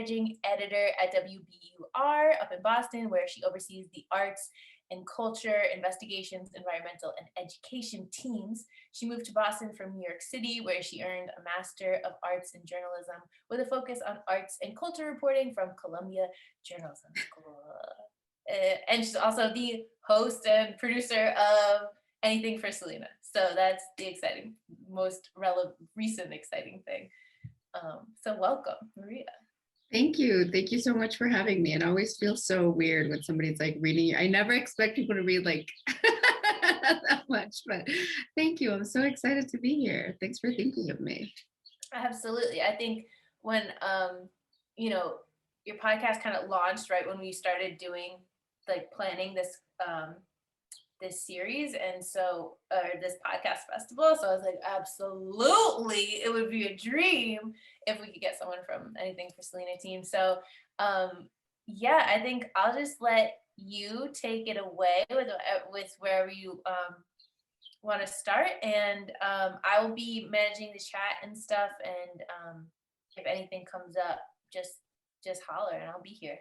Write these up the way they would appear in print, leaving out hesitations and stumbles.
managing editor at WBUR up in Boston, where she oversees the arts and culture, investigations, environmental, and education teams. She moved to Boston from New York City, where she earned a Master of Arts in Journalism with a focus on arts and culture reporting from Columbia Journalism School. And she's also the host and producer of Anything For Selena. So that's the exciting, most recent exciting thing. So welcome, Maria. Thank you. Thank you so much for having me. It always feels so weird when somebody's like reading. I never expect people to read like that much, but thank you. I'm so excited to be here. Thanks for thinking of me. Absolutely. I think when, your podcast kind of launched right when we started doing like planning this series, and so this podcast festival. So I was like, absolutely, it would be a dream if we could get someone from Anything For Selena team. So I think I'll just let you take it away with wherever you want to start, and I will be managing the chat and stuff. And if anything comes up, just holler, and I'll be here.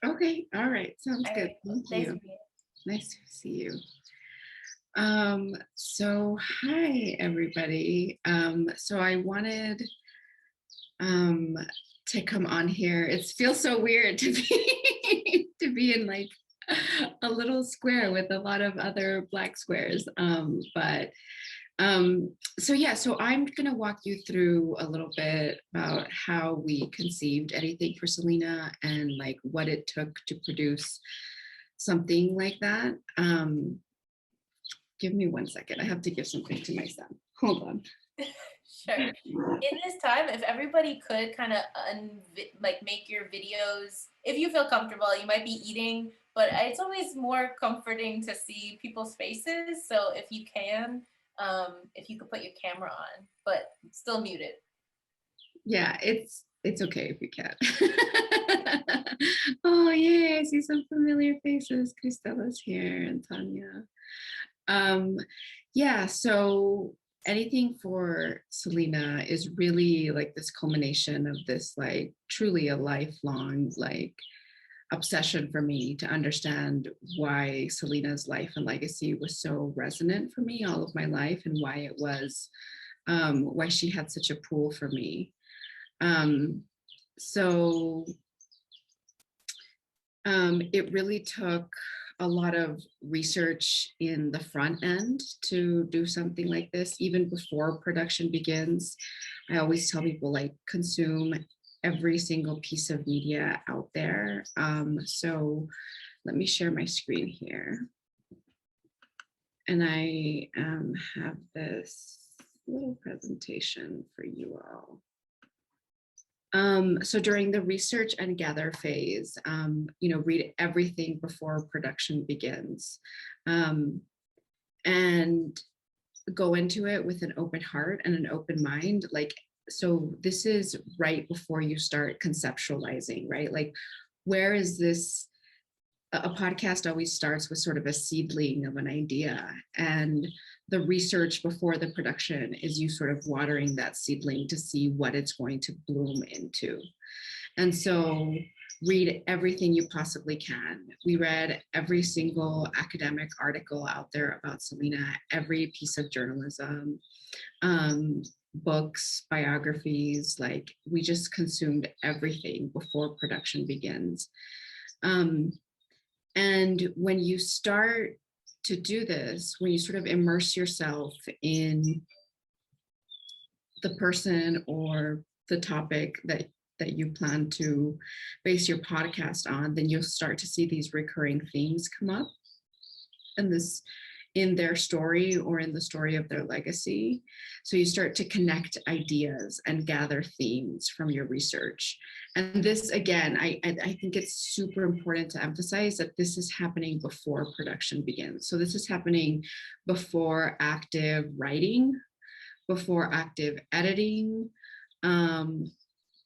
Okay. All right. Sounds good. Thank you. Nice to see you. So hi everybody. So I wanted to come on here. It feels so weird to be in like a little square with a lot of other Black squares. So I'm gonna walk you through a little bit about how we conceived Anything For Selena and like what it took to produce something like that. Give me 1 second. I have to give something to my son. Hold on. Sure. In this time, if everybody could kind of make your videos, if you feel comfortable, you might be eating, but it's always more comforting to see people's faces. So if you can, if you could put your camera on, but still muted. Yeah, it's okay if you can't. Oh, yay, I see some familiar faces. Cristella's here and Tanya. So Anything For Selena is really like this culmination of this like truly a lifelong like obsession for me to understand why Selena's life and legacy was so resonant for me all of my life, and why it was why she had such a pull for me. It really took a lot of research in the front end to do something like this, even before production begins. I always tell people like consume every single piece of media out there. So let me share my screen here. And I have this little presentation for you all. So during the research and gather phase, read everything before production begins, and go into it with an open heart and an open mind. So this is right before you start conceptualizing, right? Like, where is this? A podcast always starts with sort of a seedling of an idea, and the research before the production is you sort of watering that seedling to see what it's going to bloom into. And so read everything you possibly can. We read every single academic article out there about Selena, every piece of journalism, books, biographies, like we just consumed everything before production begins. And when you start to do this, when you sort of immerse yourself in the person or the topic that you plan to base your podcast on, then you'll start to see these recurring themes come up in their story or in the story of their legacy. So you start to connect ideas and gather themes from your research. And this, again, I think it's super important to emphasize that this is happening before production begins. So this is happening before active writing, before active editing,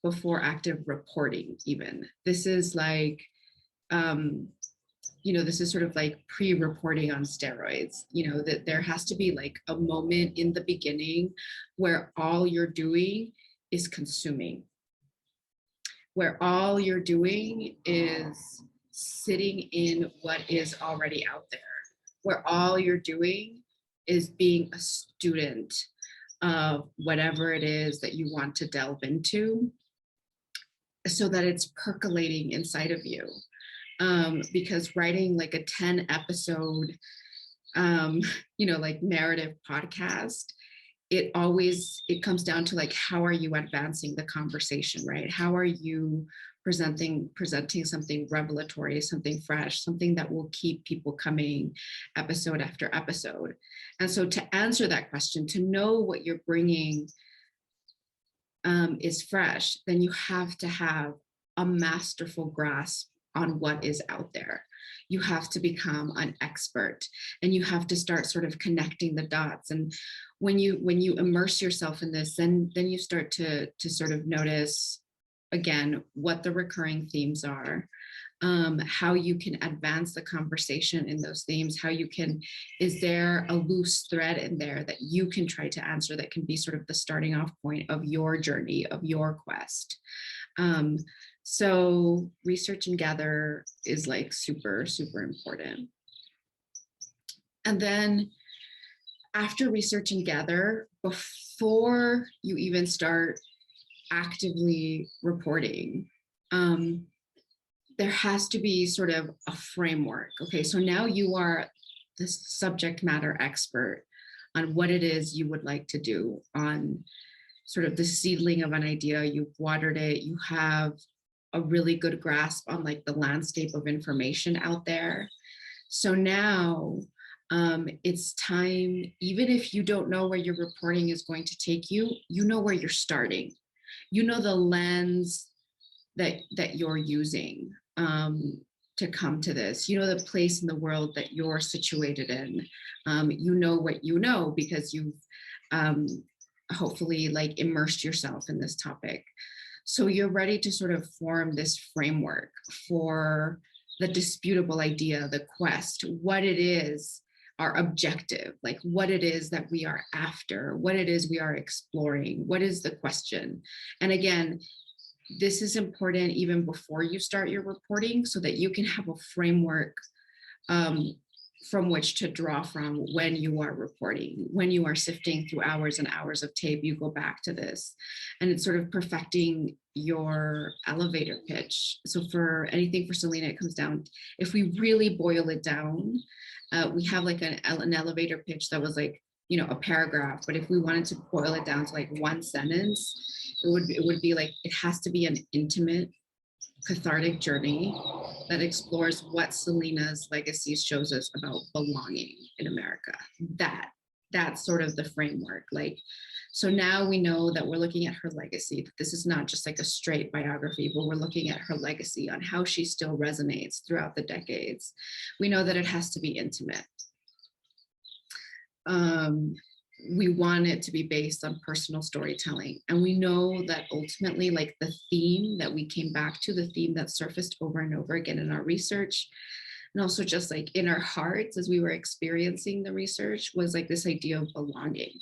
before active reporting even. This is like, this is sort of like pre-reporting on steroids, that there has to be like a moment in the beginning where all you're doing is consuming. where all you're doing is sitting in what is already out there, where all you're doing is being a student of whatever it is that you want to delve into, so that it's percolating inside of you. Because writing like a 10 episode, like narrative podcast, it comes down to like, how are you advancing the conversation, right? How are you presenting something revelatory, something fresh, something that will keep people coming episode after episode? And so to answer that question, to know what you're bringing is fresh, then you have to have a masterful grasp on what is out there. You have to become an expert, and you have to start sort of connecting the dots. And when you immerse yourself in this, then you start to sort of notice again what the recurring themes are, how you can advance the conversation in those themes, is there a loose thread in there that you can try to answer that can be sort of the starting off point of your journey, of your quest. So research and gather is like super, super important. And then after research and gather, before you even start actively reporting, there has to be sort of a framework. Okay, so now you are the subject matter expert on what it is you would like to do, on sort of the seedling of an idea. You've watered it, you have a really good grasp on like the landscape of information out there. So now it's time, even if you don't know where your reporting is going to take you, you know where you're starting. You know the lens that you're using to come to this. You know the place in the world that you're situated in. You know what you know because you've hopefully like immersed yourself in this topic. So you're ready to sort of form this framework for the disputable idea, the quest, what it is, our objective, like what it is that we are after, what it is we are exploring, what is the question. And again, this is important even before you start your reporting, so that you can have a framework from which to draw from when you are reporting. When you are sifting through hours and hours of tape, you go back to this, and it's sort of perfecting your elevator pitch. So for Anything For Selena, it comes down, if we really boil it down, we have like an elevator pitch that was like, a paragraph, but if we wanted to boil it down to like one sentence, it would be like, it has to be an intimate, cathartic journey that explores what Selena's legacy shows us about belonging in America. That's sort of the framework. Like, so now we know that we're looking at her legacy, that this is not just like a straight biography, but we're looking at her legacy, on how she still resonates throughout the decades. We know that it has to be intimate. We want it to be based on personal storytelling. And we know that ultimately, like the theme that we came back to, the theme that surfaced over and over again in our research, and also just like in our hearts as we were experiencing the research, was like this idea of belonging,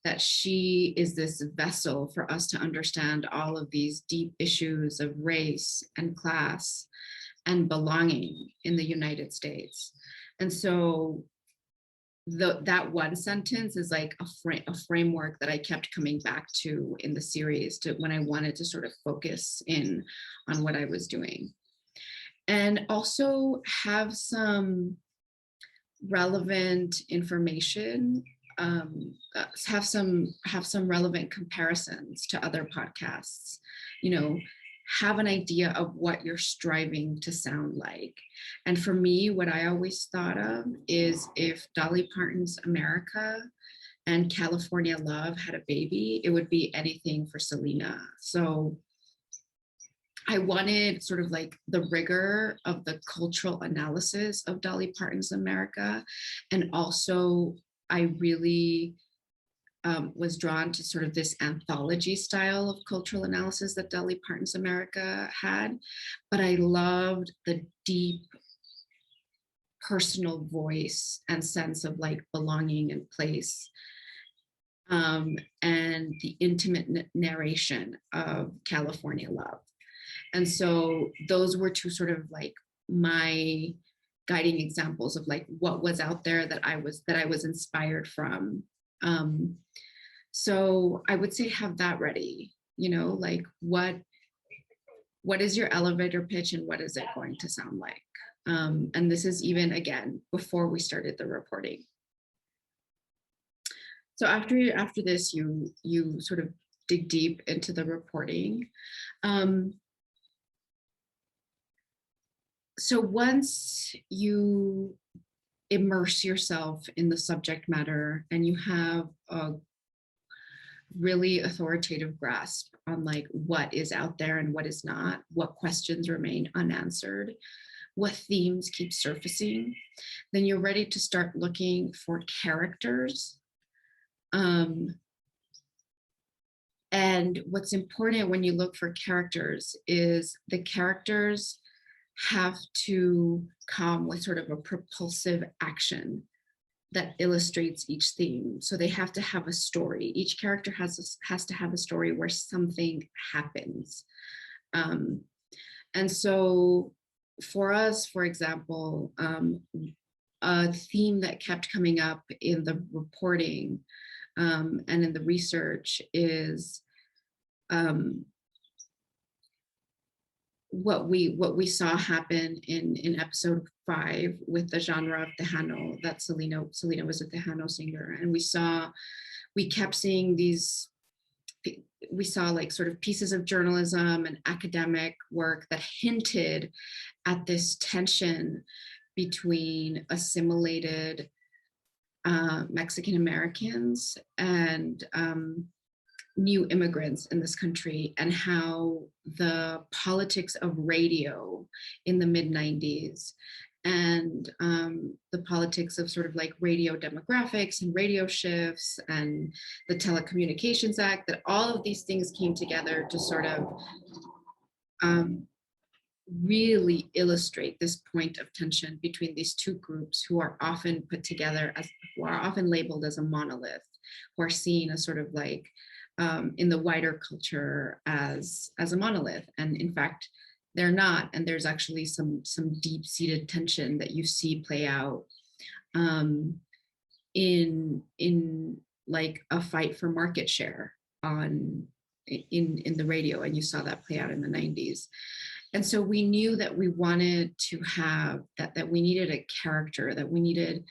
that she is this vessel for us to understand all of these deep issues of race and class and belonging in the United States. And so that one sentence is like a framework that I kept coming back to in the series, to when I wanted to sort of focus in on what I was doing, and also have some relevant information, have some relevant comparisons to other podcasts, have an idea of what you're striving to sound like. And for me, what I always thought of is, if Dolly Parton's America and California Love had a baby, it would be Anything For Selena. So I wanted sort of like the rigor of the cultural analysis of Dolly Parton's America. And also I really was drawn to sort of this anthology style of cultural analysis that Dolly Parton's America had. But I loved the deep personal voice and sense of like belonging and place, and the intimate narration of California Love. And so those were two sort of like my guiding examples of like what was out there that I was inspired from. So I would say have that ready, like what is your elevator pitch and what is it going to sound like? And this is even, again, before we started the reporting. So after this, you sort of dig deep into the reporting. So once you immerse yourself in the subject matter and you have a really authoritative grasp on like what is out there and what is not, what questions remain unanswered, what themes keep surfacing, then you're ready to start looking for characters. And what's important when you look for characters is the characters have to come with sort of a propulsive action that illustrates each theme. So they have to have a story. Each character has to have a story where something happens. And so for us, for example, a theme that kept coming up in the reporting and in the research is what we saw happen in episode 5 with the genre of Tejano, that Selena was a Tejano singer, and we kept seeing these, we saw like sort of pieces of journalism and academic work that hinted at this tension between assimilated Mexican Americans and new immigrants in this country, and how the politics of radio in the mid-90s and the politics of sort of like radio demographics and radio shifts and the Telecommunications Act, that all of these things came together to sort of really illustrate this point of tension between these two groups who are often put together as, who are often labeled as a monolith, who are seen as sort of like in the wider culture as a monolith. And in fact, they're not. And there's actually some deep-seated tension that you see play out in like a fight for market share in the radio. And you saw that play out in the 90s. And so we knew that we wanted to have that we needed a character, that we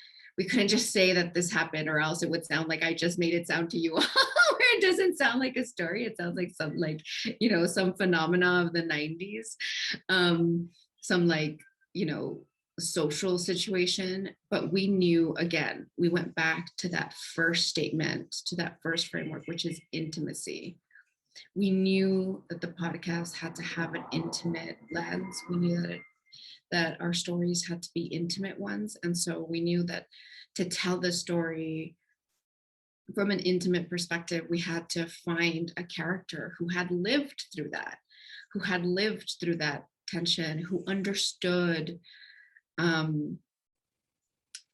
couldn't just say that this happened, or else it would sound like I just made it sound to you all, where it doesn't sound like a story. It sounds like some like, some phenomena of the 90s, some like, social situation. But we knew, again, we went back to that first statement, to that first framework, which is intimacy. We knew that the podcast had to have an intimate lens. We knew that our stories had to be intimate ones. And so we knew that to tell the story from an intimate perspective, we had to find a character who had lived through that tension, who understood the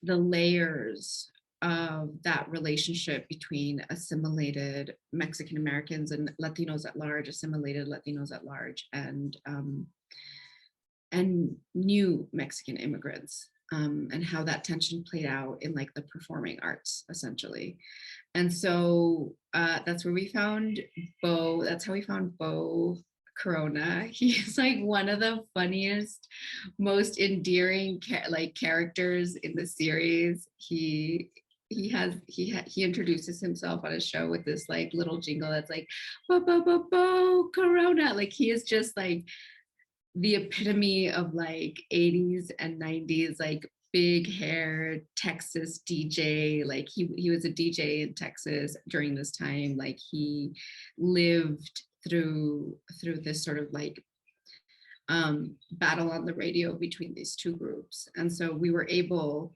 layers of that relationship between assimilated Mexican Americans and Latinos at large, assimilated Latinos at large, and new Mexican immigrants, and how that tension played out in like the performing arts, essentially. And so that's where we found Bo. That's how we found Bo Corona. He's like one of the funniest, most endearing characters in the series. He introduces himself on a show with this like little jingle that's like Bo Corona. Like he is just like the epitome of like 80s and 90s like big hair Texas DJ. Like he was a DJ in Texas during this time. Like he lived through this sort of like battle on the radio between these two groups. And so we were able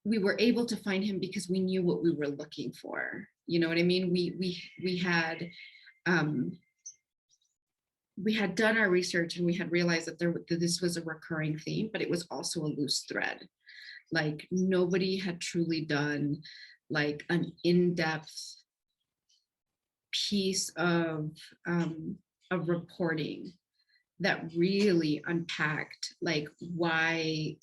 to find him because we knew what we were looking for. You know what I mean? We had done our research, and we had realized that this was a recurring theme, but it was also a loose thread. Like nobody had truly done like an in-depth piece of of reporting that really unpacked like why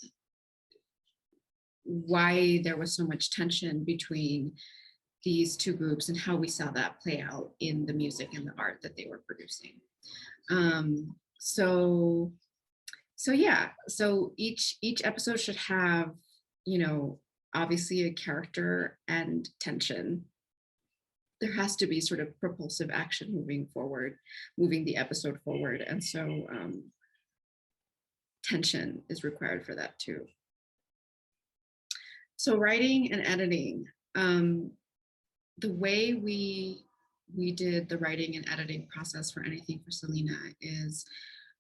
there was so much tension between these two groups and how we saw that play out in the music and the art that they were producing. So yeah, so each episode should have, you know, obviously a character and tension. There has to be sort of propulsive action moving the episode forward. And so tension is required for that too. So writing and editing, the way we did the writing and editing process for Anything for Selena is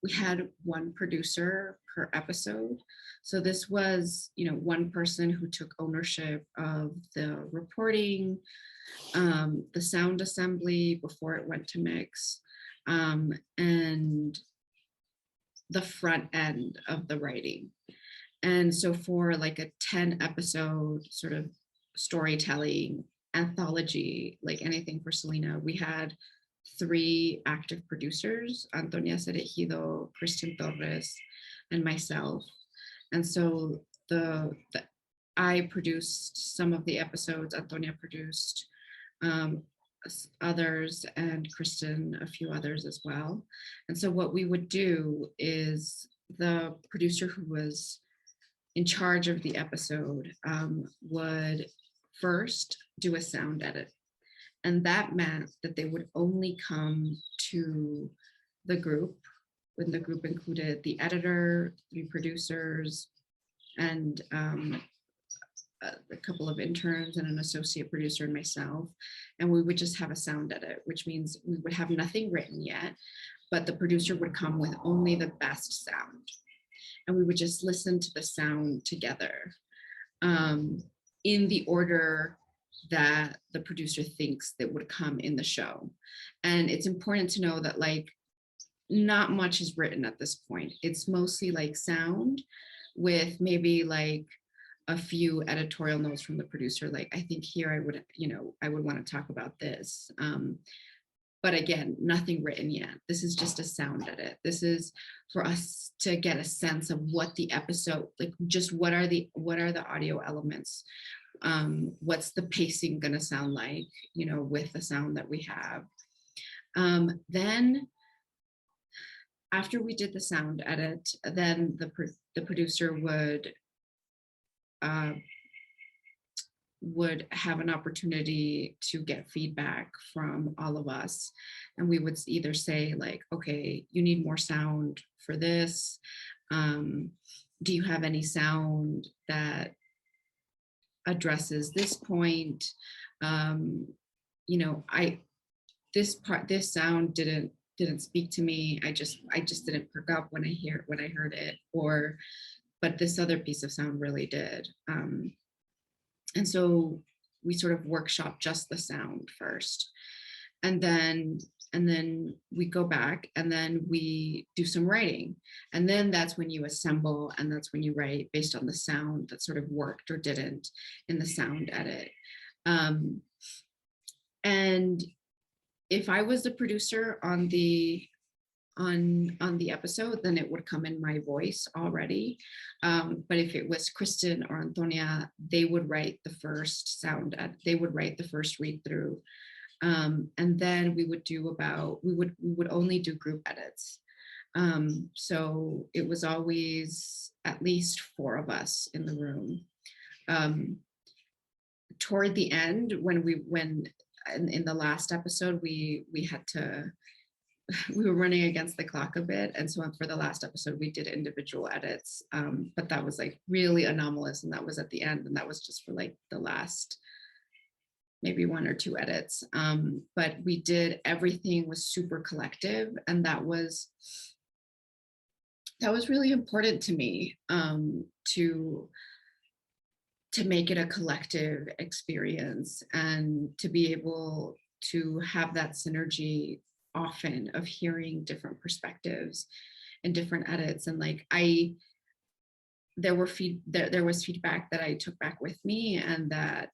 we had one producer per episode. So this was, you know, one person who took ownership of the reporting, the sound assembly before it went to mix, and the front end of the writing. And so for like a 10 episode sort of storytelling anthology, like Anything for Selena, we had 3 active producers, Antonia Cerejido, Kristen Torres, and myself. And so I produced some of the episodes, Antonia produced others, and Kristen a few others as well. And so what we would do is the producer who was in charge of the episode would first do a sound edit. And that meant that they would only come to the group when the group included the editor, 3 producers, and a couple of interns and an associate producer and myself. And we would just have a sound edit, which means we would have nothing written yet, but the producer would come with only the best sound. And we would just listen to the sound together in the order that the producer thinks that would come in the show. And it's important to know that like not much is written at this point. It's mostly like sound with maybe like a few editorial notes from the producer. Like, I think here I would, you know, I would want to talk about this. But again, nothing written yet. This is just a sound edit. This is for us to get a sense of what the episode, like just what are the audio elements? What's the pacing gonna sound like, you know, with the sound that we have. Then after we did the sound edit, then the producer would have an opportunity to get feedback from all of us. And we would either say like, okay, you need more sound for this. Do you have any sound that addresses this point? You know, this sound didn't speak to me. I just didn't perk up when I heard it, but this other piece of sound really did. And so we sort of workshop just the sound first. And then we go back and then we do some writing. And then that's when you assemble and that's when you write based on the sound that sort of worked or didn't in the sound edit. And if I was the producer on the episode, then it would come in my voice already. But if it was Kristen or Antonia, they would write the first sound, they would write the first read through. And then we would only do group edits. So it was always at least 4 of us in the room. Toward the end, when in the last episode, we were running against the clock a bit. And so for the last episode, we did individual edits, but that was like really anomalous. And that was at the end. And that was just for like the last, maybe 1 or 2 edits. But we did, everything was super collective. And that was really important to me, to make it a collective experience and to be able to have that synergy often of hearing different perspectives and different edits. And like there was feedback that I took back with me and that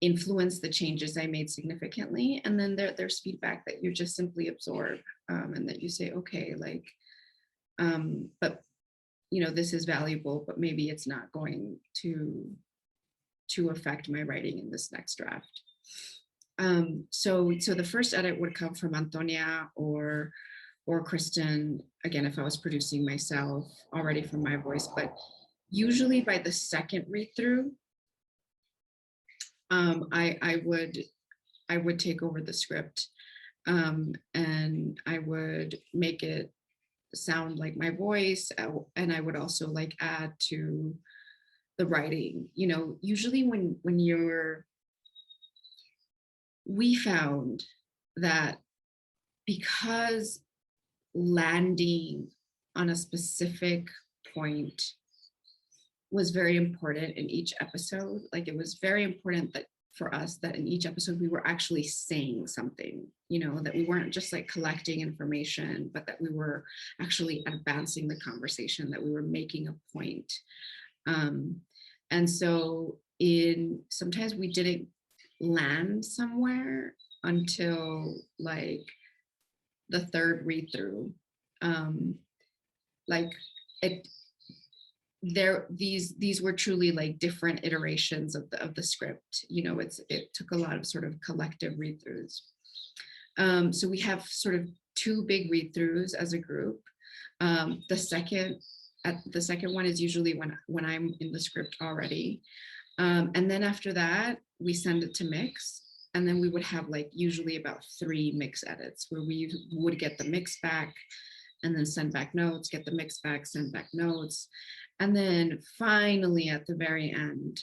influence the changes I made significantly. And then there's feedback that you just simply absorb, and that you say, okay, like, but this is valuable, but maybe it's not going to affect my writing in this next draft. So the first edit would come from Antonia or Kristen, again, if I was producing myself already from my voice, but usually by the second read through, I would take over the script, and I would make it sound like my voice, and I would also like add to the writing. Usually when we found that because landing on a specific point was very important in each episode, like it was very important that for us that in each episode we were actually saying something, that we weren't just like collecting information, but that we were actually advancing the conversation, that we were making a point. And so sometimes we didn't land somewhere until like the third read through. These were truly like different iterations of the script. It took a lot of sort of collective read throughs. So we have sort of two big read throughs as a group. The second one is usually when I'm in the script already. And then after that, we send it to mix. And then we would have like usually about 3 mix edits where we would get the mix back and then send back notes, get the mix back, send back notes. And then finally at the very end,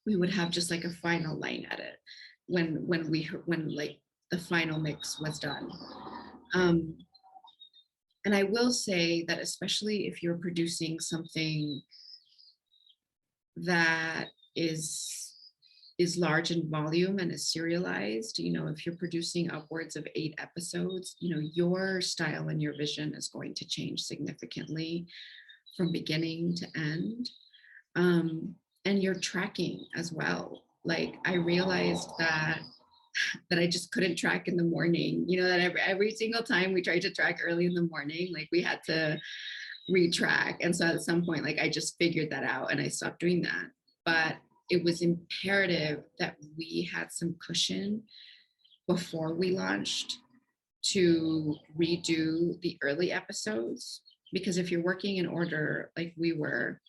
we would have just like a final line edit when like the final mix was done. And I will say that especially if you're producing something that is large in volume and is serialized, if you're producing upwards of 8 episodes, your style and your vision is going to change significantly from beginning to end. And you're tracking as well. Like I realized that I just couldn't track in the morning, that every single time we tried to track early in the morning, like we had to retrack. And so at some point, like I just figured that out and I stopped doing that. But it was imperative that we had some cushion before we launched to redo the early episodes, because if you're working in order like we were,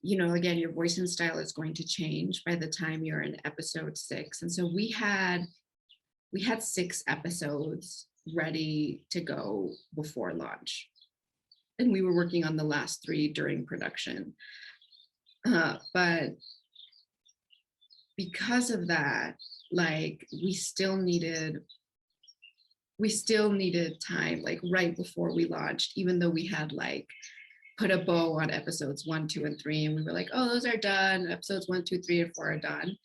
again, your voice and style is going to change by the time you're in episode 6. And so we had 6 episodes ready to go before launch, and we were working on the last 3 during production. But because of that, like we still needed time, like right before we launched, even though we had like put a bow on episodes 1, 2, and 3, and we were like, oh, those are done. Episodes 1, 2, 3, and 4 are done,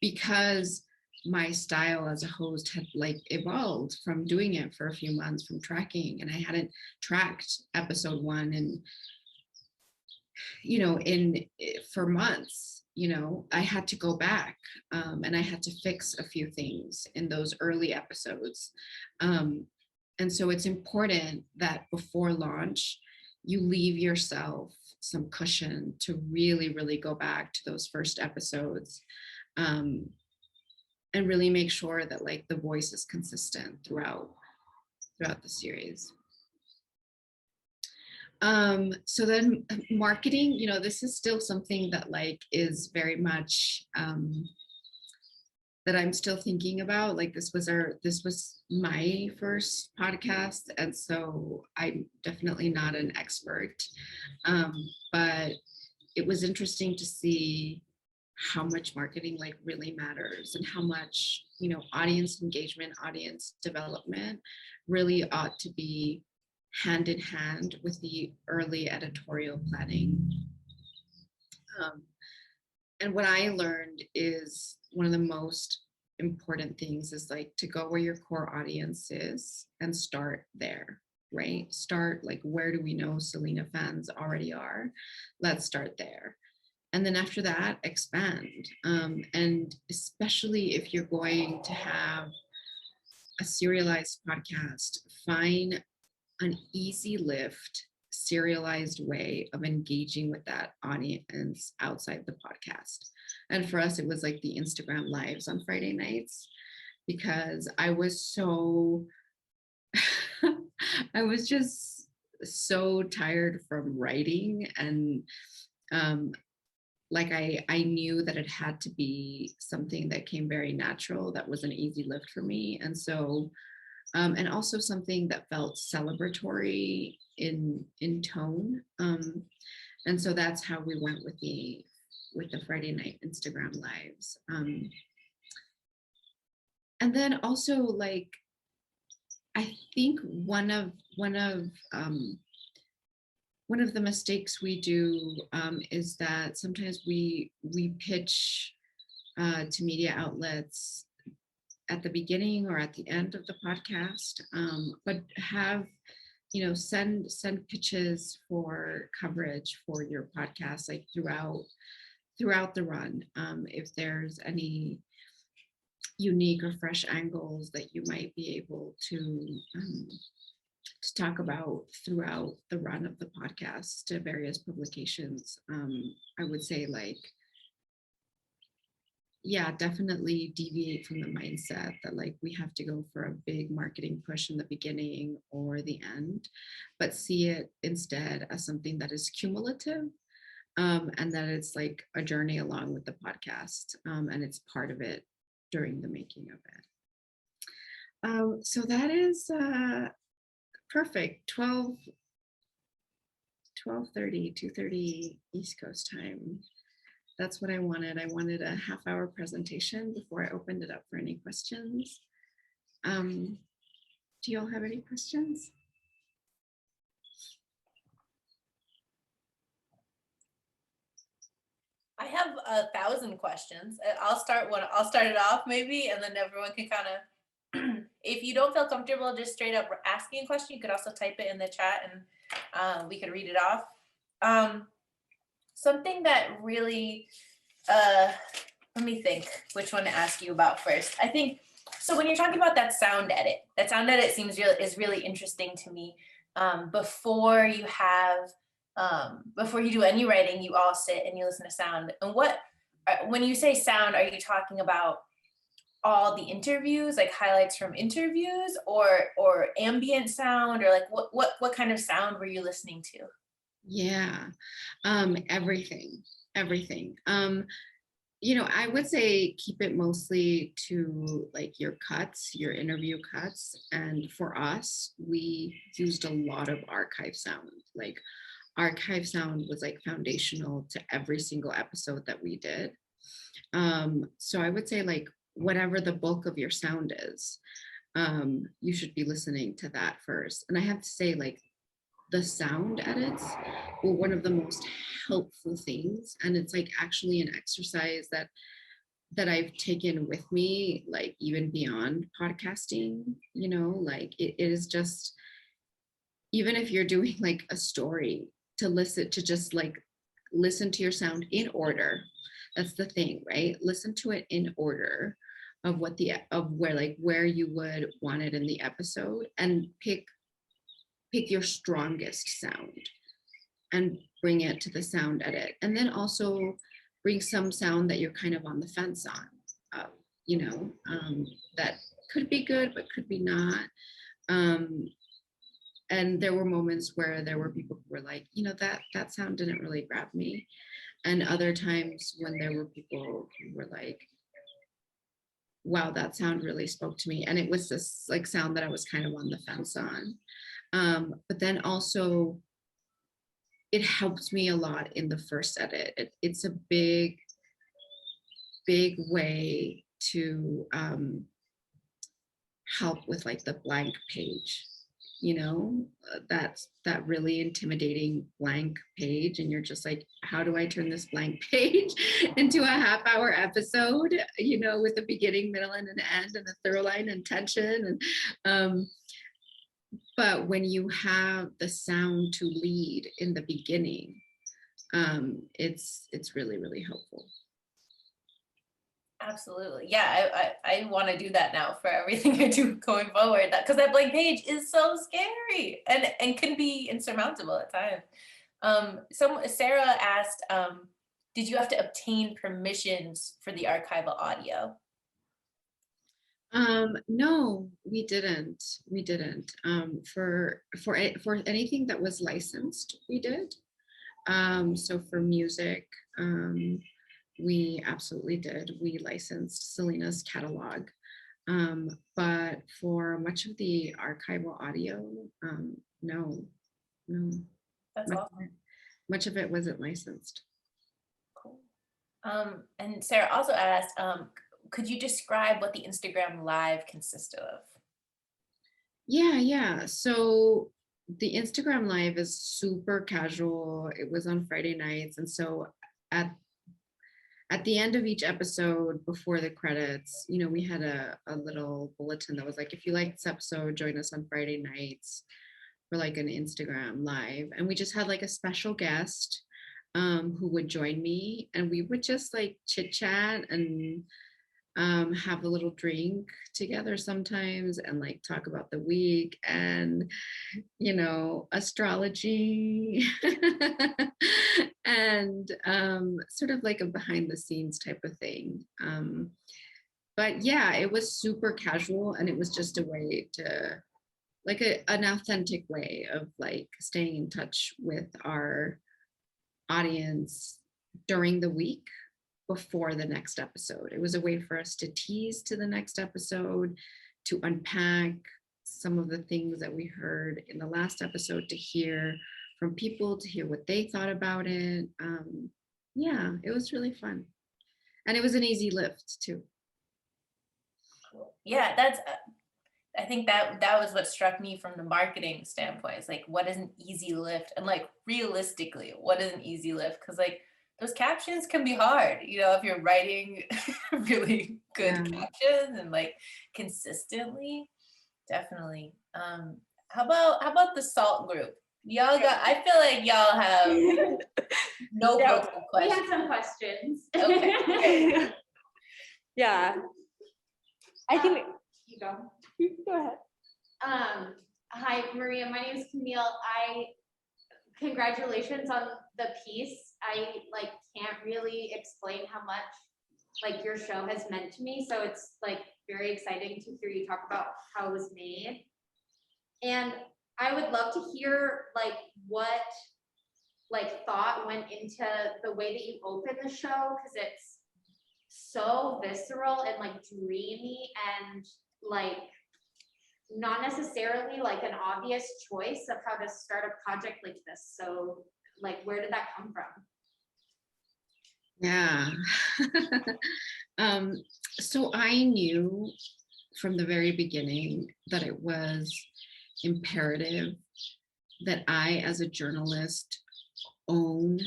because my style as a host had like evolved from doing it for a few months, from tracking, and I hadn't tracked episode 1 and for months. I had to go back, and I had to fix a few things in those early episodes. And so it's important that before launch, you leave yourself some cushion to really, really go back to those first episodes, and really make sure that like the voice is consistent throughout the series. So then marketing, this is still something that like is very much that I'm still thinking about. Like this was my first podcast, and so I'm definitely not an expert, but it was interesting to see how much marketing like really matters, and how much audience engagement, audience development really ought to be hand in hand with the early editorial planning. And what I learned is one of the most important things is like to go where your core audience is and start there, right? Start like, where do we know Selena fans already are? Let's start there. and then after that, expand. And especially if you're going to have a serialized podcast, find an easy lift, serialized way of engaging with that audience outside the podcast. And for us, it was like the Instagram lives on Friday nights, because I was so, I was just so tired from writing. And like I knew that it had to be something that came very natural, that was an easy lift for me. And so and also something that felt celebratory in tone. And so that's how we went with the Friday night Instagram lives. And then also, like, I think one of the mistakes we do is that sometimes we pitch to media outlets at the beginning or at the end of the podcast, but have, send pitches for coverage for your podcast, like throughout the run. If there's any unique or fresh angles that you might be able to talk about throughout the run of the podcast to various publications, I would say, like, yeah, definitely deviate from the mindset that like we have to go for a big marketing push in the beginning or the end, but see it instead as something that is cumulative, and that it's like a journey along with the podcast, and it's part of it during the making of it. So that is perfect. 12:30, 2:30 East Coast time. That's what I wanted. I wanted a half-hour presentation before I opened it up for any questions. Do you all have any questions? I have 1,000 questions. I'll start it off maybe, and then everyone can kind of, if you don't feel comfortable just straight up asking a question, you could also type it in the chat and we could read it off. Something that really, let me think which one to ask you about first. I think, so when you're talking about that sound edit is really interesting to me. Before you do any writing, you all sit and you listen to sound. And when you say sound, are you talking about all the interviews, like highlights from interviews, or ambient sound, or like what kind of sound were you listening to? Yeah, everything. I would say keep it mostly to like your cuts, your interview cuts. And for us, we used a lot of archive sound. Like archive sound was like foundational to every single episode that we did. So I would say like whatever the bulk of your sound is, you should be listening to that first. And I have to say, like, the sound edits were one of the most helpful things. And it's like actually an exercise that I've taken with me, like even beyond podcasting, like it is just, even if you're doing like a story, to just like listen to your sound in order. That's the thing, right? Listen to it in order of where you would want it in the episode, and pick your strongest sound and bring it to the sound edit. And then also bring some sound that you're kind of on the fence on, that could be good, but could be not. And there were moments where there were people who were like, that sound didn't really grab me. And other times when there were people who were like, wow, that sound really spoke to me. And it was this like sound that I was kind of on the fence on. But then also it helps me a lot in the first edit. It's a big way to help with like the blank page, that really intimidating blank page. And you're just like, how do I turn this blank page into a half-hour episode, with a beginning, middle, and an end, and a through line and tension. And but when you have the sound to lead in the beginning, it's really, really helpful. Absolutely. Yeah, I want to do that now for everything I do going forward. That because that blank page is so scary and can be insurmountable at times. Sarah asked, did you have to obtain permissions for the archival audio? No, we didn't. We didn't. For anything that was licensed, we did. So for music, we absolutely did. We licensed Selena's catalog. But for much of the archival audio, no, no. That's Much, awesome. much of it wasn't licensed. Cool. And Sarah also asked, could you describe what the Instagram live consisted of? Yeah. So the Instagram live is super casual. It was on Friday nights. And so at the end of each episode before the credits, we had a little bulletin that was like, if you like this episode, join us on Friday nights for like an Instagram live. And we just had like a special guest who would join me, and we would just like chit chat and have a little drink together sometimes and like talk about the week and astrology and sort of like a behind the scenes type of thing. But yeah, it was super casual, and it was just a way to like an authentic way of like staying in touch with our audience during the week before the next episode. It was a way for us to tease to the next episode, to unpack some of the things that we heard in the last episode, to hear from people, to hear what they thought about it. Yeah, it was really fun. And it was an easy lift too. Yeah, I think that was what struck me from the marketing standpoint. It's like, what is an easy lift? And like realistically, what is an easy lift? Because like those captions can be hard, if you're writing really good captions and like consistently, definitely. How about the SALT group? I feel like y'all have no broken questions. We have some questions. Okay. Yeah. I can. You go. You go ahead. Hi, Maria. My name is Camille. Congratulations on the piece. I can't really explain how much your show has meant to me. So it's very exciting to hear you talk about how it was made. And I would love to hear what thought went into the way that you open the show, because it's so visceral and dreamy and not necessarily an obvious choice of how to start a project like this. So where did that come from? Yeah. So I knew from the very beginning that it was imperative that I, as a journalist, own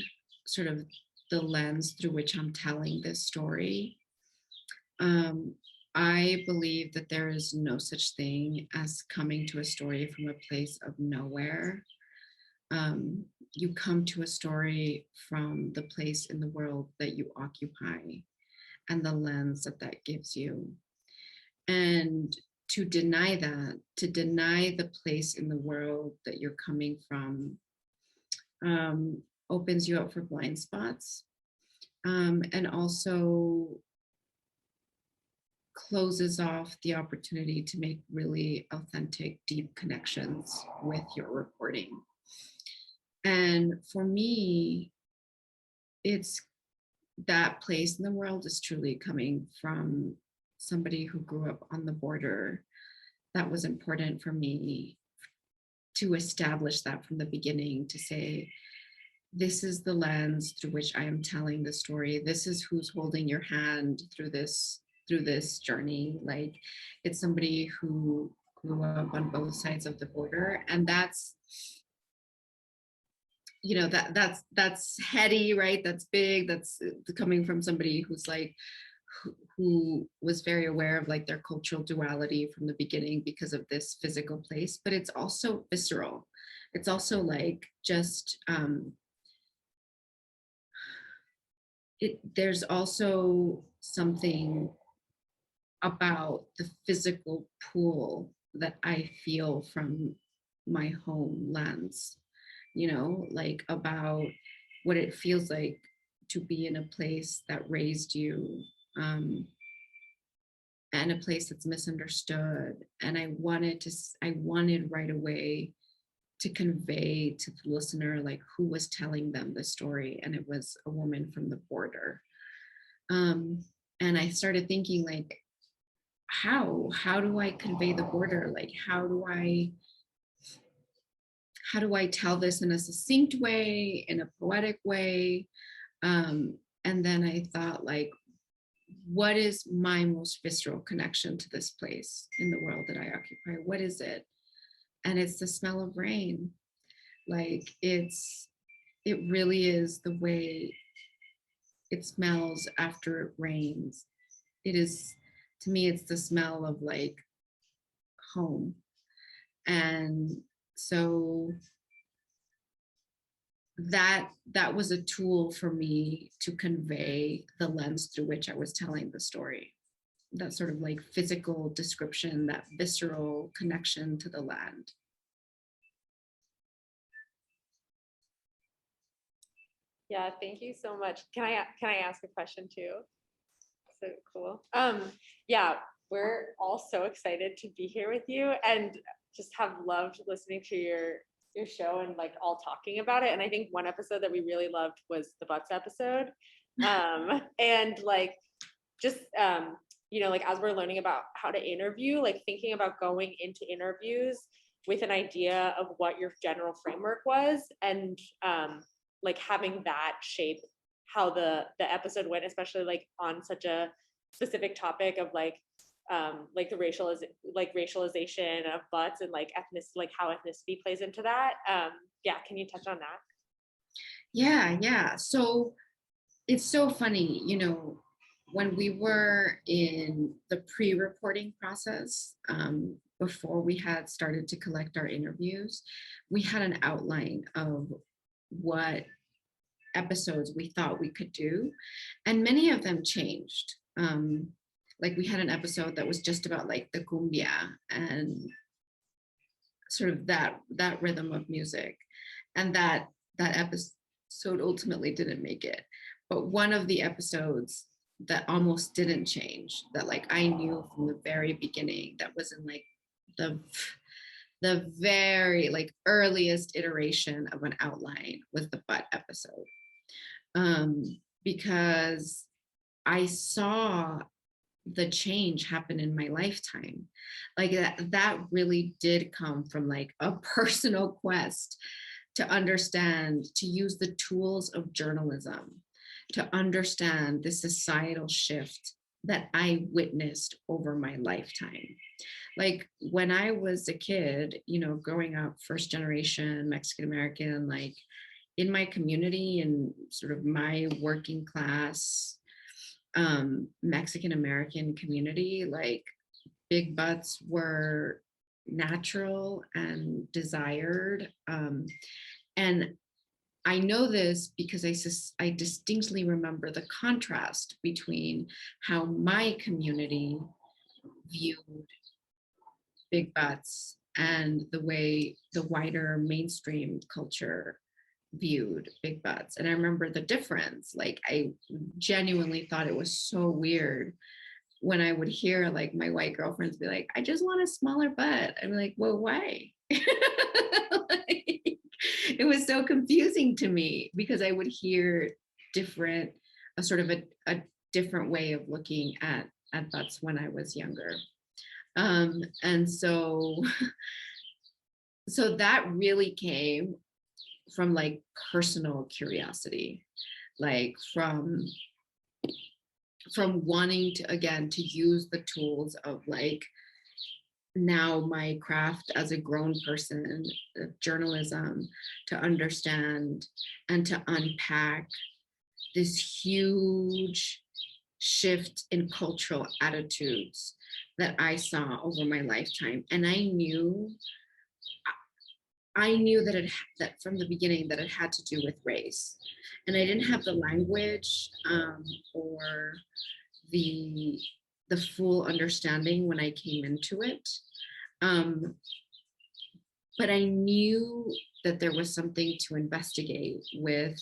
sort of the lens through which I'm telling this story. I believe that there is no such thing as coming to a story from a place of nowhere. You come to a story from the place in the world that you occupy and the lens that gives you. And to deny that, to deny the place in the world that you're coming from, opens you up for blind spots, and also closes off the opportunity to make really authentic, deep connections with your reporting. And for me, it's that place in the world is truly coming from somebody who grew up on the border. That was important for me to establish that from the beginning, to say, this is the lens through which I am telling the story. This is who's holding your hand through this journey. It's somebody who grew up on both sides of the border, and that's that's heady, right? That's big. That's coming from somebody who's who was very aware of their cultural duality from the beginning because of this physical place. But it's also visceral. It's also just there's also something about the physical pull that I feel from my home lens, like about what it feels like to be in a place that raised you, and a place that's misunderstood. And I wanted right away to convey to the listener, like, who was telling them the story. And it was a woman from the border. And I started thinking, like, how do I convey the border? Like, how do I tell this in a succinct way, in a poetic way? And then I thought, like, what is my most visceral connection to this place in the world that I occupy? What is it? And it's the smell of rain. Like, it really is the way it smells after it rains. It is, to me, it's the smell of, like, home. And so that was a tool for me to convey the lens through which I was telling the story. That sort of, like, physical description, that visceral connection to the land. Yeah, thank you so much. Can I ask a question too? So cool. Yeah, we're all so excited to be here with you and just have loved listening to your show and, like, all talking about it. And I think one episode that we really loved was the butts episode. And, like, just like, as we're learning about how to interview, like, thinking about going into interviews with an idea of what your general framework was, and like, having that shape how the episode went, especially, like, on such a specific topic of, like the racialization of butts and, like, like how ethnicity plays into that. Yeah, can you touch on that? Yeah. So it's so funny, when we were in the pre-reporting process, before we had started to collect our interviews, we had an outline of what episodes we thought we could do, and many of them changed. Like, we had an episode that was just about, like, the cumbia and sort of that rhythm of music, and that episode ultimately didn't make it. But one of the episodes that almost didn't change, that, like, I knew from the very beginning, that was in, like, the very, like, earliest iteration of an outline, was the butt episode. Because I saw the change happen in my lifetime. Like, that really did come from, like, a personal quest to understand, to use the tools of journalism to understand the societal shift that I witnessed over my lifetime. Like, when I was a kid, growing up, first generation Mexican American, like, in my community and sort of my working class Mexican American community, like, big butts were natural and desired. And I know this because I distinctly remember the contrast between how my community viewed big butts and the way the wider mainstream culture viewed big butts. And I remember the difference. Like, I genuinely thought it was so weird when I would hear, like, my white girlfriends be like, I just want a smaller butt. I'm like, well, why? Like, it was so confusing to me, because I would hear a sort of a different way of looking at butts when I was younger. And so that really came from, like, personal curiosity, like, from wanting to, again, to use the tools of, like, now my craft as a grown person of journalism, to understand and to unpack this huge shift in cultural attitudes that I saw over my lifetime. And I knew I knew that that from the beginning that it had to do with race, and I didn't have the language or the full understanding when I came into it. But I knew that there was something to investigate with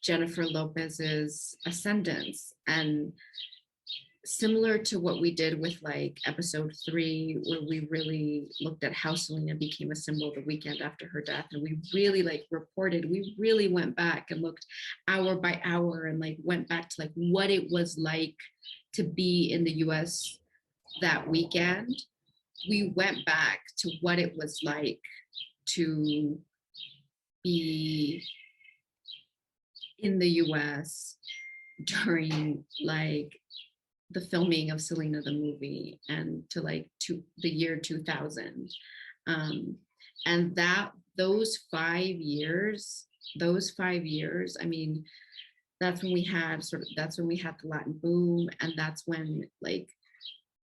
Jennifer Lopez's ascendance, and similar to what we did with like episode 3, where we really looked at how Selena became a symbol the weekend after her death, and we really like reported, we really went back and looked hour by hour and like went back to like what it was like to be in the US that weekend. We went back to what it was like to be in the US during like the filming of Selena the movie, and to like the year 2000. And those 5 years, I mean, that's when we had the Latin boom, and that's when like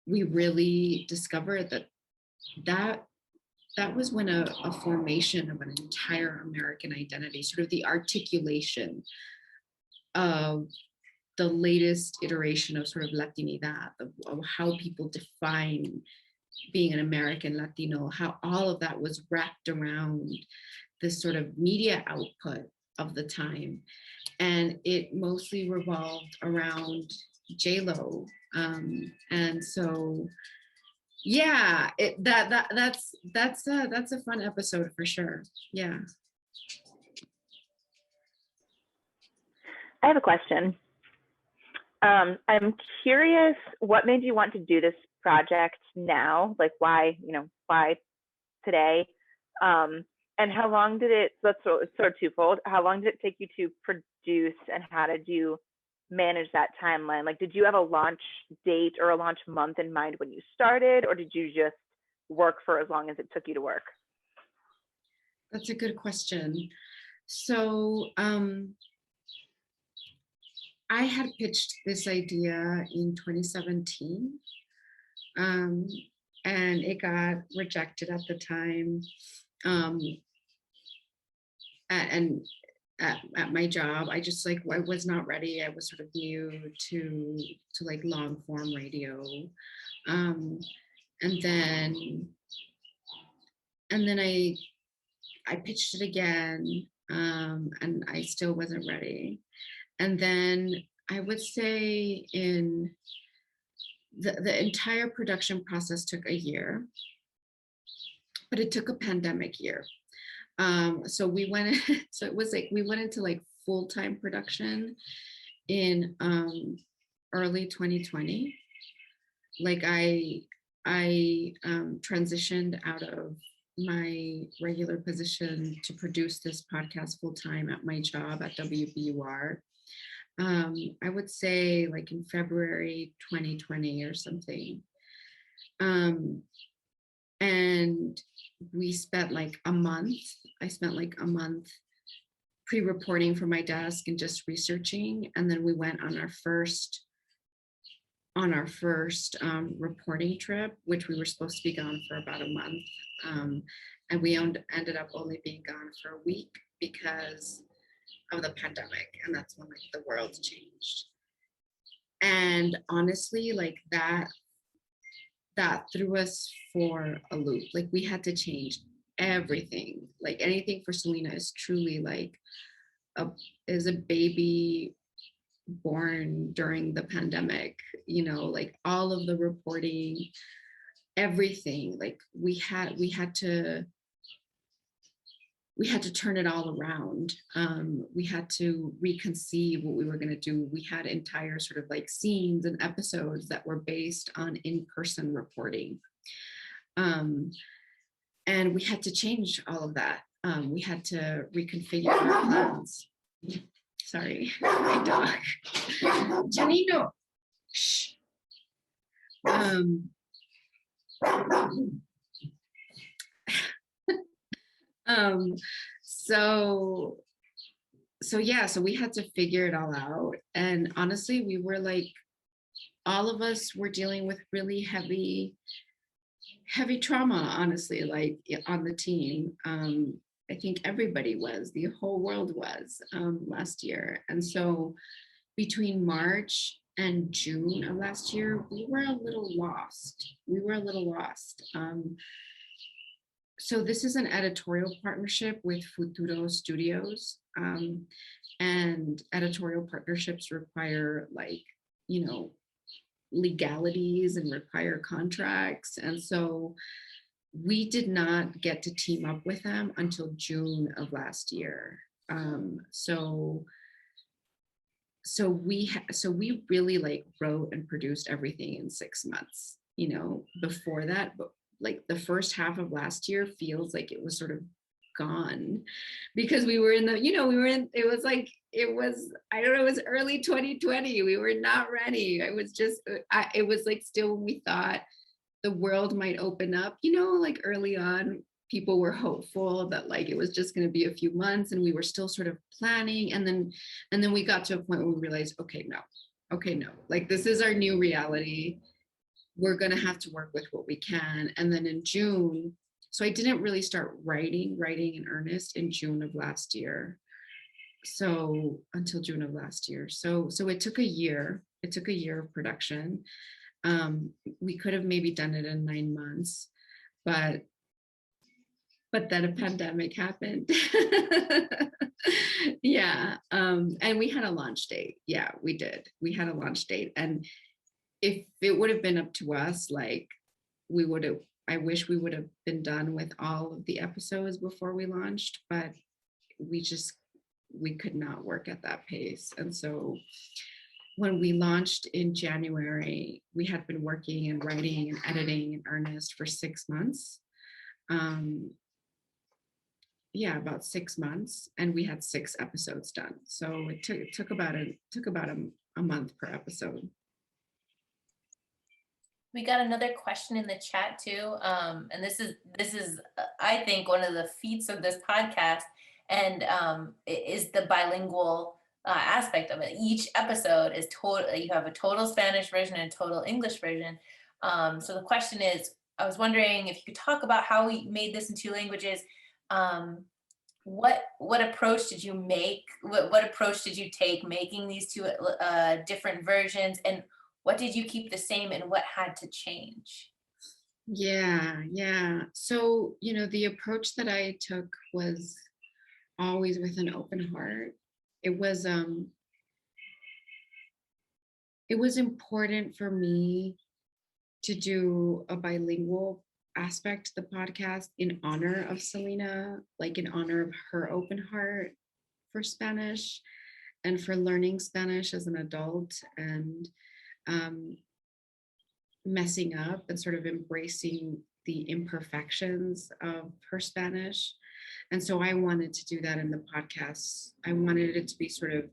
we really discovered that was when a formation of an entire American identity, sort of the articulation of the latest iteration of sort of Latinidad, of how people define being an American Latino, how all of that was wrapped around this sort of media output of the time. And it mostly revolved around J-Lo. And so, yeah, that's a fun episode for sure. Yeah. I have a question. I'm curious, what made you want to do this project now? Like why today? And how long did it, so it's sort of twofold. How long did it take you to produce, and how did you manage that timeline? Like, did you have a launch date or a launch month in mind when you started, or did you just work for as long as it took you to work? That's a good question. So, I had pitched this idea in 2017, and it got rejected at the time. At my job, I just like, I was not ready. I was sort of new to like long form radio, and then I pitched it again, and I still wasn't ready. And then I would say in the entire production process took a year, but it took a pandemic year. So we went, so it was like, we went into like full-time production in early 2020. Like I transitioned out of my regular position to produce this podcast full-time at my job at WBRU. I would say like in February 2020 or something. And we spent like a month. I spent like a month pre-reporting for my desk and just researching. And then we went on our first reporting trip, which we were supposed to be gone for about a month. And we ended up only being gone for a week because of the pandemic, and that's when like the world changed. And honestly, like that threw us for a loop. Like we had to change everything. Like Anything for Selena is truly like is a baby born during the pandemic, you know, like all of the reporting, everything, like we had to turn it all around. We had to reconceive what we were going to do. We had entire sort of like scenes and episodes that were based on in-person reporting. And we had to change all of that. We had to reconfigure our plans. Sorry, my dog. Janino. Shh. So yeah, so we had to figure it all out. And honestly, we were like, all of us were dealing with really heavy trauma, honestly, like on the team. I think everybody was, the whole world was last year. And so between March and June of last year, we were a little lost. So this is an editorial partnership with Futuro Studios. And editorial partnerships require, like, you know, legalities and require contracts. And so we did not get to team up with them until June of last year. So we really like wrote and produced everything in 6 months, you know, before that. But like the first half of last year feels like it was sort of gone because we were in the, you know, it was like, I don't know, it was early 2020. We were not ready. It was like still when we thought the world might open up, you know, like early on, people were hopeful that like it was just going to be a few months, and we were still sort of planning. And then we got to a point where we realized, okay, no, like this is our new reality. We're going to have to work with what we can. And then in June, so I didn't really start writing in earnest in June of last year. So until June of last year. So it took a year. It took a year of production. We could have maybe done it in 9 months, but then a pandemic happened. Yeah. And we had a launch date. Yeah, we did. We had a launch date. And if it would have been up to us, like I wish we would have been done with all of the episodes before we launched, but we could not work at that pace. And so when we launched in January, we had been working and writing and editing in earnest for 6 months. About 6 months, and we had 6 episodes done. So it took about a month per episode. We got another question in the chat too, and this is I think one of the feats of this podcast, and is the bilingual aspect of it. Each episode is total. You have a total Spanish version and a total English version. So the question is, I was wondering if you could talk about how we made this in 2 languages. What approach did you make? What approach did you take making these 2 different versions, and what did you keep the same, and what had to change? Yeah. So, you know, the approach that I took was always with an open heart. It was important for me to do a bilingual aspect to the podcast in honor of Selena, like in honor of her open heart for Spanish and for learning Spanish as an adult, and messing up and sort of embracing the imperfections of her Spanish. And so I wanted to do that in the podcast. I wanted it to be sort of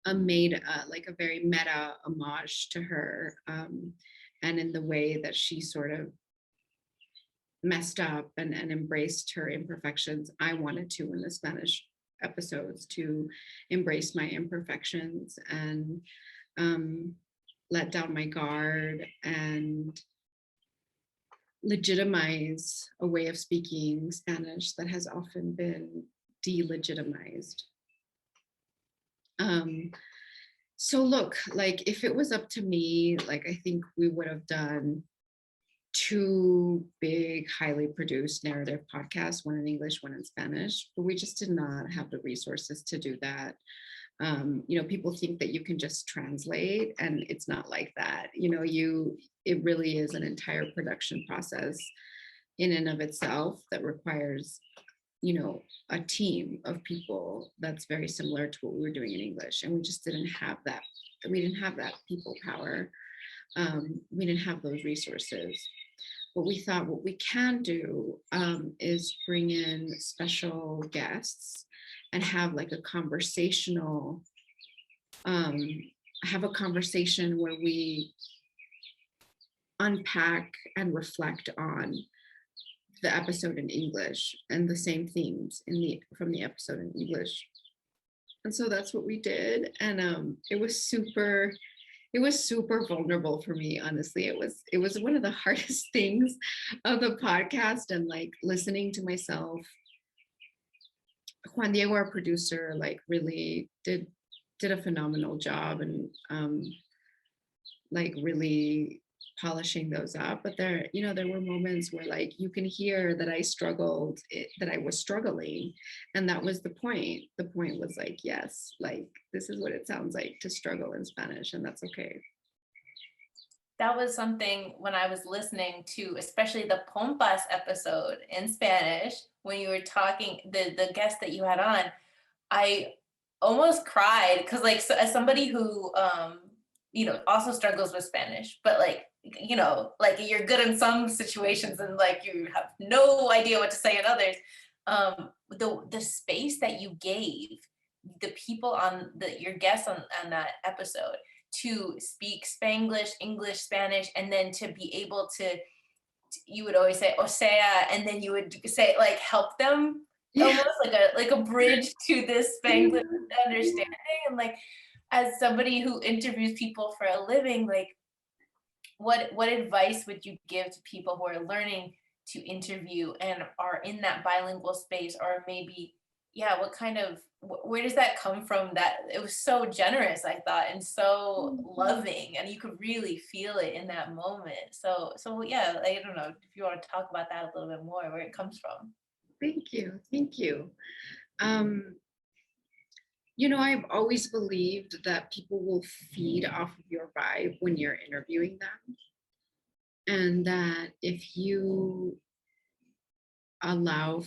like a very meta homage to her, and in the way that she sort of messed up and embraced her imperfections, I wanted to, in the Spanish episodes, to embrace my imperfections and let down my guard and legitimize a way of speaking Spanish that has often been delegitimized. So look, like if it was up to me, like I think we would have done 2 big, highly produced narrative podcasts, one in English, one in Spanish, but we just did not have the resources to do that. You know, people think that you can just translate, and it's not like that. You know, it really is an entire production process in and of itself that requires, you know, a team of people that's very similar to what we were doing in English. And we just didn't have that. We didn't have that people power. We didn't have those resources. But we thought what we can do is bring in special guests and have like a conversational, have a conversation where we unpack and reflect on the episode in English and the same themes from the episode in English. And so that's what we did. And it was super vulnerable for me, honestly. It was one of the hardest things of the podcast, and like listening to myself Juan Diego, our producer, like really did a phenomenal job, and like really polishing those up. But there, you know, there were moments where like you can hear that I struggled, that I was struggling, and that was the point. The point was like, yes, like this is what it sounds like to struggle in Spanish, and that's okay. That was something when I was listening to, especially the Pompas episode in Spanish, when you were talking, the guest that you had on, I almost cried because like, so, as somebody who, you know, also struggles with Spanish, but like, you know, like you're good in some situations and like you have no idea what to say in others. The space that you gave the people on your guests on that episode to speak Spanglish, English, Spanish, and then to be able to, you would always say "o sea," and then you would say like help them, almost like a bridge to this Spanglish understanding. And like, as somebody who interviews people for a living, like what advice would you give to people who are learning to interview and are in that bilingual space, or maybe, yeah, what kind of, where does that come from? That it was so generous, I thought, and so loving, and you could really feel it in that moment. So yeah, I don't know if you want to talk about that a little bit more, where it comes from. Thank you. You know, I've always believed that people will feed off of your vibe when you're interviewing them, and that if you allow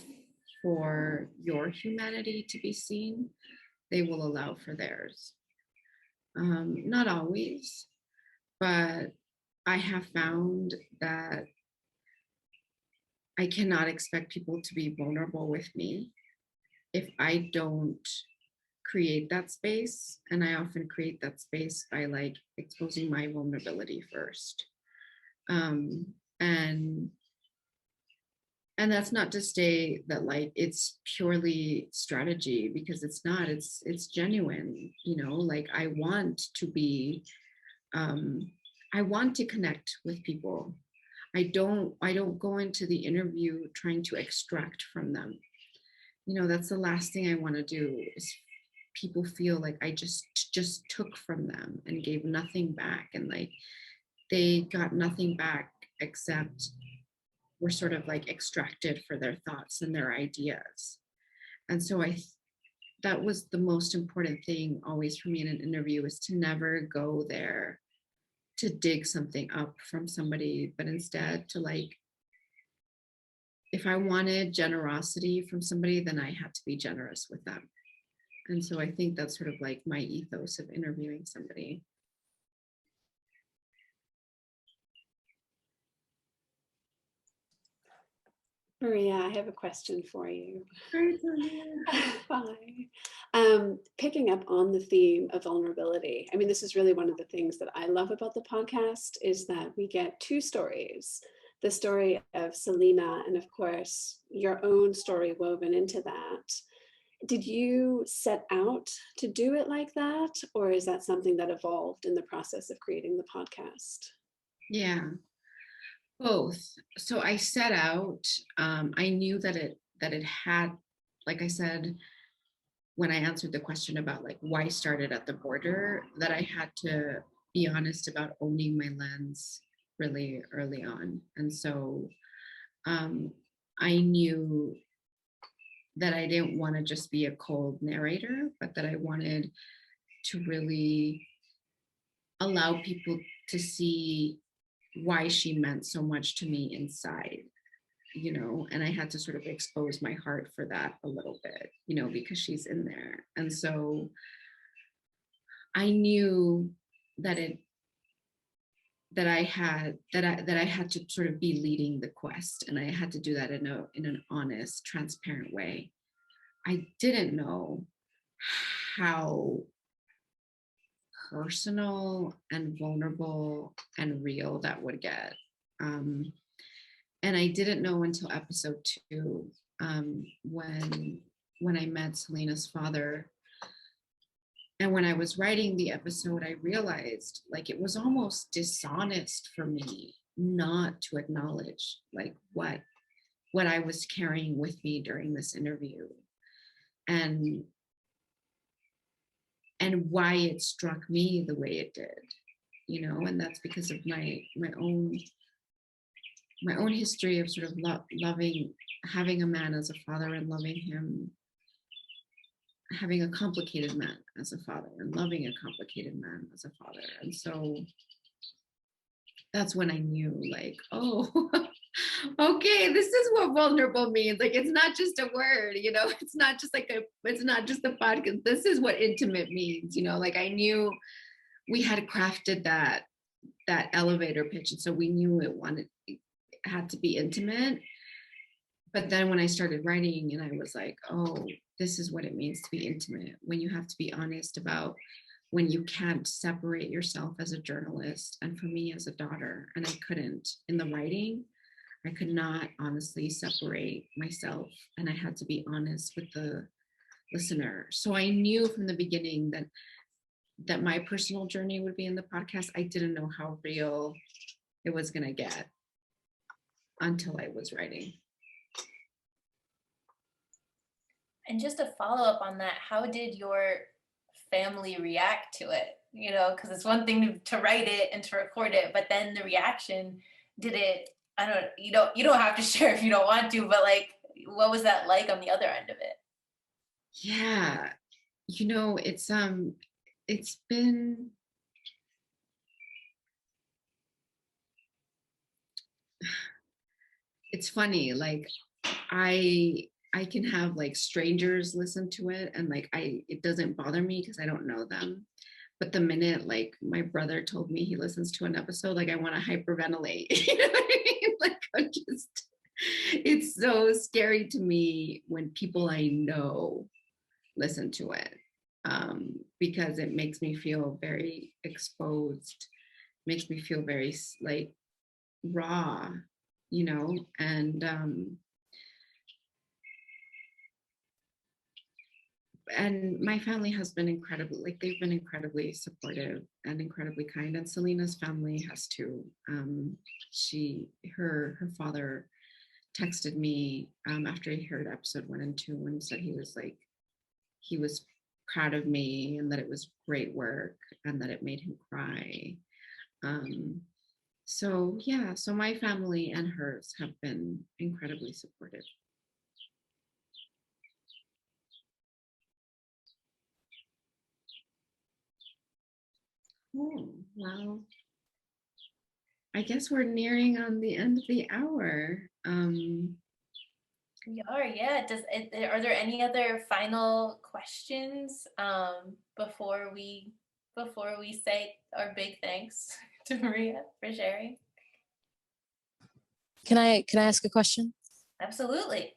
for your humanity to be seen, they will allow for theirs. Not always, but I have found that I cannot expect people to be vulnerable with me if I don't create that space. And I often create that space by like exposing my vulnerability first. And that's not to say that like it's purely strategy, because it's not. It's genuine, you know. Like I want to be, I want to connect with people. I don't go into the interview trying to extract from them. You know, that's the last thing I want to do, is people feel like I just took from them and gave nothing back, and like they got nothing back except were sort of like extracted for their thoughts and their ideas. And so that was the most important thing always for me in an interview, is to never go there to dig something up from somebody, but instead to like, if I wanted generosity from somebody, then I had to be generous with them. And so I think that's sort of like my ethos of interviewing somebody. Maria, I have a question for you. Hi. Picking up on the theme of vulnerability. I mean, this is really one of the things that I love about the podcast, is that we get two stories. The story of Selena, and of course, your own story woven into that. Did you set out to do it like that? Or is that something that evolved in the process of creating the podcast? Yeah. Both. So I set out, I knew that it had, like I said, when I answered the question about like why started at the border, that I had to be honest about owning my lens really early on. And so I knew that I didn't want to just be a cold narrator, but that I wanted to really allow people to see why she meant so much to me inside, you know. And I had to sort of expose my heart for that a little bit, you know, because she's in there. And so I knew that I had to sort of be leading the quest, and I had to do that in an honest, transparent way. I didn't know how personal and vulnerable and real that would get. And I didn't know until episode 2, when I met Selena's father. And when I was writing the episode, I realized like it was almost dishonest for me not to acknowledge like what I was carrying with me during this interview. and why it struck me the way it did, you know, and that's because of my own history of sort of loving, having a man as a father and loving him, having a complicated man as a father and loving a complicated man as a father. And so that's when I knew, like, oh, okay, this is what vulnerable means. Like, it's not just a word, you know, it's not just a podcast. This is what intimate means, you know, like I knew we had crafted that elevator pitch. And so we knew it had to be intimate. But then when I started writing and I was like, oh, this is what it means to be intimate, when you have to be honest about when you can't separate yourself as a journalist, and for me as a daughter, and I couldn't in the writing, I could not honestly separate myself, and I had to be honest with the listener. So I knew from the beginning that my personal journey would be in the podcast. I didn't know how real it was going to get until I was writing. And just to follow up on that, how did your family react to it? You know, because it's one thing to write it and to record it, but then the reaction, did it, I don't, you don't have to share if you don't want to, but like, what was that like on the other end of it? Yeah, you know, it's been, it's funny, like I can have like strangers listen to it and like it doesn't bother me because I don't know them. But the minute like my brother told me he listens to an episode, like I want to hyperventilate. You know what I mean? Like it's so scary to me when people I know listen to it, because it makes me feel very exposed, makes me feel very like raw, you know, and my family has been incredible. Like they've been incredibly supportive and incredibly kind. And Selena's family has too. Her father texted me after he heard episode 1 and 2 and said he was proud of me and that it was great work and that it made him cry. So yeah, so my family and hers have been incredibly supportive. Oh, well, I guess we're nearing on the end of the hour. We are, yeah. Are there any other final questions before we say our big thanks to Maria for sharing? Can I ask a question? Absolutely.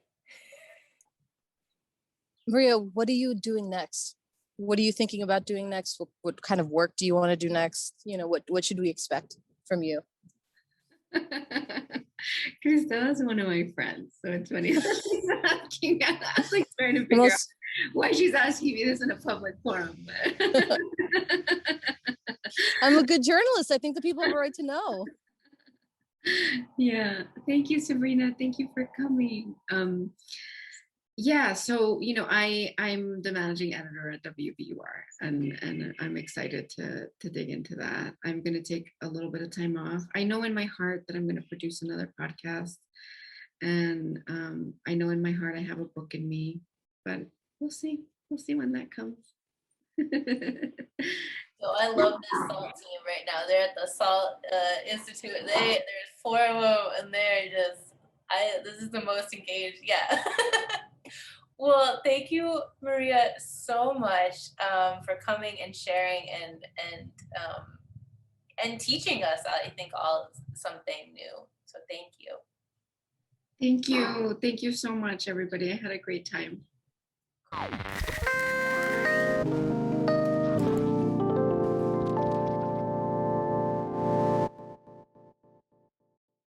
Maria, what are you doing next? What are you thinking about doing next? What kind of work do you want to do next? You know, what should we expect from you? Kristella's one of my friends, so it's funny that she's asking. I was like trying to figure out why she's asking me this in a public forum. But I'm a good journalist. I think the people have a right to know. Yeah, thank you, Sabrina. Thank you for coming. Yeah, so you know, I'm the managing editor at WBRU, and I'm excited to dig into that. I'm going to take a little bit of time off. I know in my heart that I'm going to produce another podcast, and I know in my heart I have a book in me, but we'll see when that comes. So I love this SALT team right now. They're at the SALT Institute. There's 4 of them, and they're just this is the most engaged. Yeah. Well, thank you, Maria, so much for coming and sharing and teaching us, I think, all something new. So thank you. Thank you. Thank you so much, everybody. I had a great time.